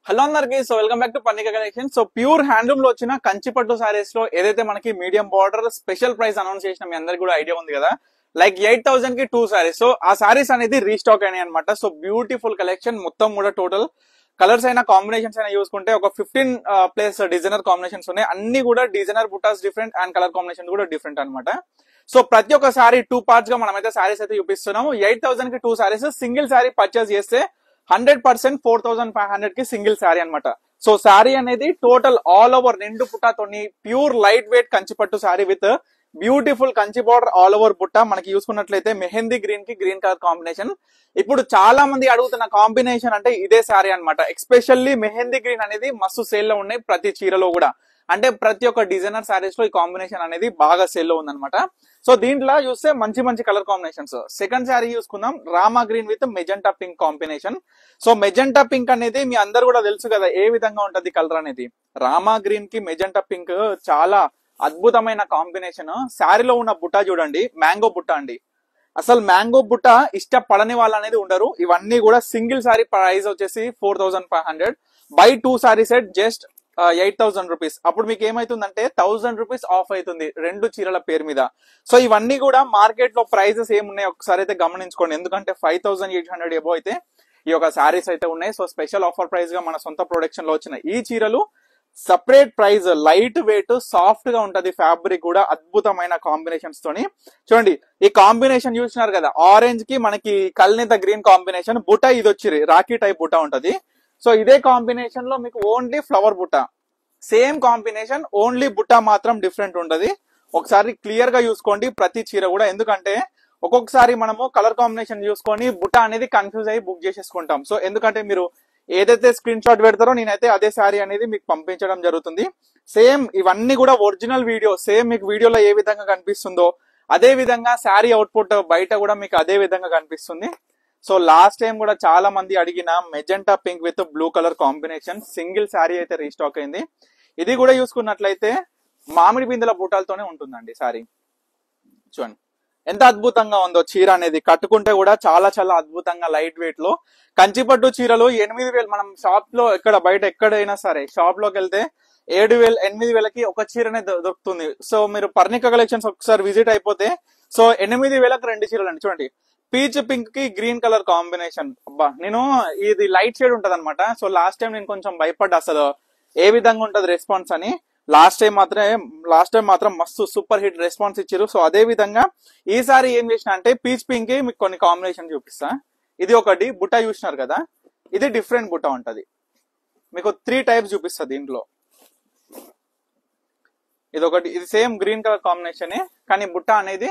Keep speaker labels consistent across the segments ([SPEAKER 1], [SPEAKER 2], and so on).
[SPEAKER 1] Hello అందరికి. So welcome back to Pannika collection. So pure handloom లో వచ్చిన కంచిపట్టు సారీస్ లో ఏదైతే మనకి medium border special price announce చేసిన మీ అందరికి కూడా ఐడియా ఉంది కదా, లైక్ 8,000 కి 2 సారీస్. సో ఆ సారీస్ అనేది రీస్టాక్ అయినాయి అనమాట. సో బ్యూటిఫుల్ కలెక్షన్ మొత్తం కూడా టోటల్ కలర్స్ అయినా కాంబినేషన్స్ అయినా చూసుకుంటే ఒక 15 ప్లేస్ డిజైనర్ కాంబినేషన్స్ ఉన్నాయి. అన్ని కూడా డిజైనర్ బుటాస్ డిఫరెంట్ అండ్ కలర్ కాంబినేషన్ కూడా డిఫరెంట్ అనమాట. సో ప్రతి ఒక్క సారీ 2 పార్ట్స్ గా మనమైతే సారీస్ అయితే చూపిస్తున్నాము. 8,000 కి 2 సారీస్. సింగిల్ సారీ పర్చేస్ చేస్తే 100% 4,500 కి సింగిల్ శారీ అనమాట. సో శారీ అనేది టోటల్ ఆల్ ఓవర్ నిండు పుట్టతోని pure light weight Kanchipattu sari with beautiful Kanchi border all over బుట్ట. మనకి చూసుకున్నట్లయితే మెహందీ గ్రీన్ కి గ్రీన్ కలర్ కాంబినేషన్. ఇప్పుడు చాలా మంది అడుగుతున్న కాంబినేషన్ అంటే ఇదే శారీ అనమాట. ఎస్పెషల్లీ మెహందీ గ్రీన్ అనేది మస్తు సేల్ లో ఉన్నాయి ప్రతి చీరలో కూడా. అంటే ప్రతి ఒక్క డిజైనర్ శారీస్ లో ఈ కాంబినేషన్ అనేది బాగా సేల్ లో ఉందన్నమాట. సో దీంట్లో చూస్తే మంచి మంచి కలర్ కాంబినేషన్స్. సెకండ్ శారీ చూసుకుందాం, Rama green with magenta pink combination. So magenta pink అనేది మీ అందరు కూడా తెలుసు కదా ఏ విధంగా ఉంటది కలర్ అనేది. రామా గ్రీన్ కి మెజెంటా పింక్ చాలా అద్భుతమైన కాంబినేషన్. శారీలో ఉన్న బుట్ట చూడండి, మ్యాంగో బుట్ట అండి. అసలు మ్యాంగో బుట్ట ఇష్టపడని వాళ్ళు అనేది ఉండరు. ఇవన్నీ కూడా సింగిల్ శారీ ప్రైస్ వచ్చేసి 4,500. By 2 sorry set just 8,000 rupees. అప్పుడు మీకు ఏమైతుందంటే 1,000 రూపీస్ ఆఫ్ అవుతుంది 2 చీరల పేరు మీద. సో ఇవన్నీ కూడా మార్కెట్ లో ప్రైజెస్ ఏమున్నాయి ఒకసారి అయితే గమనించుకోండి. ఎందుకంటే 5,800 ఎబో అయితే ఈ యొక్క సారీస్ అయితే ఉన్నాయి. సో స్పెషల్ ఆఫర్ ప్రైస్ గా మన సొంత ప్రొడక్షన్ లో వచ్చిన ఈ చీరలు separate price, light weight, soft గా ఉంటది. ఫ్యాబ్రిక్ కూడా అద్భుతమైన కాంబినేషన్స్ తోని. చూడండి ఈ కాంబినేషన్ చూసినారు కదా, ఆరెంజ్ కి మనకి కల్నేత గ్రీన్ కాంబినేషన్. బుట్ట ఇది వచ్చి రాఖీ టైప్ బుట్ట ఉంటది. సో ఇదే కాంబినేషన్ లో మీకు ఓన్లీ ఫ్లవర్ బుట్ట, సేమ్ కాంబినేషన్, ఓన్లీ బుట్ట మాత్రం డిఫరెంట్ ఉంటది. ఒకసారి క్లియర్ గా చూసుకోండి ప్రతి చీర కూడా. ఎందుకంటే ఒక్కొక్కసారి మనము కలర్ కాంబినేషన్ చూసుకొని బుట్ట అనేది కన్ఫ్యూజ్ అయ్యి బుక్ చేసేసుకుంటాం. సో ఎందుకంటే మీరు ఏదైతే స్క్రీన్ షాట్ పెడతారో నేనైతే అదే శారీ అనేది మీకు పంపించడం జరుగుతుంది. సేమ్ ఇవన్నీ కూడా ఒరిజినల్ వీడియో, సేమ్ మీకు వీడియోలో ఏ విధంగా కనిపిస్తుందో అదే విధంగా శారీ అవుట్పుట్ బయట కూడా మీకు అదే విధంగా కనిపిస్తుంది. సో లాస్ట్ టైం కూడా చాలా మంది అడిగిన magenta pink with blue colour combination single sari అయితే రీస్టాక్ అయింది. ఇది కూడా చూసుకున్నట్లయితే మామిడి బిందెల బూటాలతోనే ఉంటుందండి శారీ. చూడండి ఎంత అద్భుతంగా ఉందో చీర అనేది. కట్టుకుంటే కూడా చాలా చాలా అద్భుతంగా లైట్ వెయిట్ లో కంచిపట్టు చీరలు 8,000. మనం షాప్ లో ఎక్కడ బయట ఎక్కడైనా సరే షాప్ లోకి వెళ్తే 7,000 8,000కి ఒక చీరనే దొరుకుతుంది. సో మీరు పర్ణిక కలెక్షన్స్ ఒకసారి విజిట్ అయిపోతే సో 8,000కి 2 చీరలు అండి. చూడండి పీచ్ పింక్ కి గ్రీన్ కలర్ కాంబినేషన్. అబ్బా నేను ఇది లైట్ షేడ్ ఉంటది అనమాట. సో లాస్ట్ టైం నేను కొంచెం భయపడ్డా అసలు ఏ విధంగా ఉంటది రెస్పాన్స్ అని. లాస్ట్ టైం మాత్రం మస్తు సూపర్ హిట్ రెస్పాన్స్ ఇచ్చారు. సో అదే విధంగా ఈసారి ఏం చేసిన అంటే పీచ్ పింక్ కి మీకు కొన్ని కాంబినేషన్ చూపిస్తా. ఇది ఒకటి బుట్ట చూసినారు కదా, ఇది డిఫరెంట్ బుట్ట ఉంటది. మీకు 3 టైప్స్ చూపిస్తా దీంట్లో. ఇది ఒకటి, ఇది సేమ్ గ్రీన్ కలర్ కాంబినేషన్ కానీ బుట్ట అనేది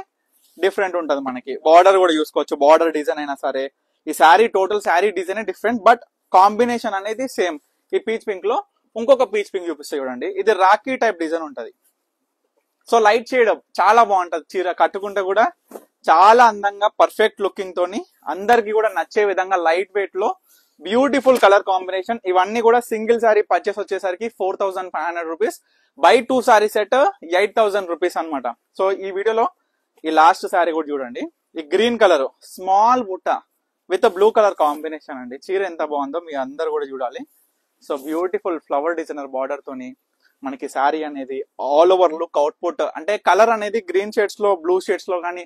[SPEAKER 1] డిఫరెంట్ ఉంటది. మనకి బార్డర్ కూడా చూసుకోవచ్చు, బార్డర్ డిజైన్ అయినా సరే. ఈ sari total sari design different but combination అనేది సేమ్. ఈ పీచ్ పింక్ లో ఇంకొక పీచ్ పింక్ చూపిస్తే చూడండి, ఇది రాఖీ టైప్ డిజైన్ ఉంటది. సో లైట్ షేడ్ చాలా బాగుంటది. చీర కట్టుకుంటే కూడా చాలా అందంగా పర్ఫెక్ట్ లుకింగ్ తోని అందరికి కూడా నచ్చే విధంగా లైట్ వెయిట్ లో బ్యూటిఫుల్ కలర్ కాంబినేషన్. ఇవన్నీ కూడా సింగిల్ శారీ పర్చేస్ వచ్చేసరికి 4,500 rupees. By 2 sorry set 8,000 rupees అనమాట. సో ఈ వీడియోలో ఈ లాస్ట్ శారీ కూడా చూడండి, ఈ గ్రీన్ కలర్ స్మాల్ బుట్ట విత్ బ్లూ కలర్ కాంబినేషన్ అండి. చీర ఎంత బాగుందో మీ అందరు కూడా చూడాలి. So beautiful flower designer border తోని మనకి శారీ అనేది ఆల్ ఓవర్ లుక్ అవుట్పుట్. అంటే కలర్ అనేది గ్రీన్ షేడ్స్ లో, బ్లూ షేడ్స్ లో కానీ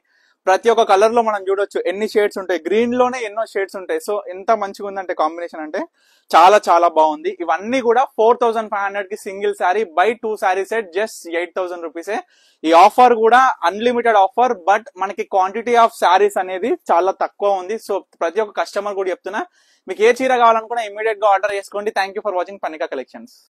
[SPEAKER 1] ప్రతి ఒక్క కలర్ లో మనం చూడొచ్చు ఎన్ని షేడ్స్ ఉంటాయి. గ్రీన్ లోనే ఎన్నో షేడ్స్ ఉంటాయి. సో ఎంత మంచిగా ఉందంటే కాంబినేషన్ అంటే చాలా చాలా బాగుంది. ఇవన్నీ కూడా 4,500 కి single sari. By 2 sari set just 8,000 రూపీసే. ఈ ఆఫర్ కూడా అన్లిమిటెడ్ ఆఫర్ బట్ మనకి క్వాంటిటీ ఆఫ్ శారీస్ అనేది చాలా తక్కువ ఉంది. సో ప్రతి ఒక్క కస్టమర్ కూడా చెప్తున్నా, మీకు ఏ చీర కావాలనుకున్నా ఇమీడియట్ గా ఆర్డర్ చేసుకోండి. Thank you for watching Pannika collections.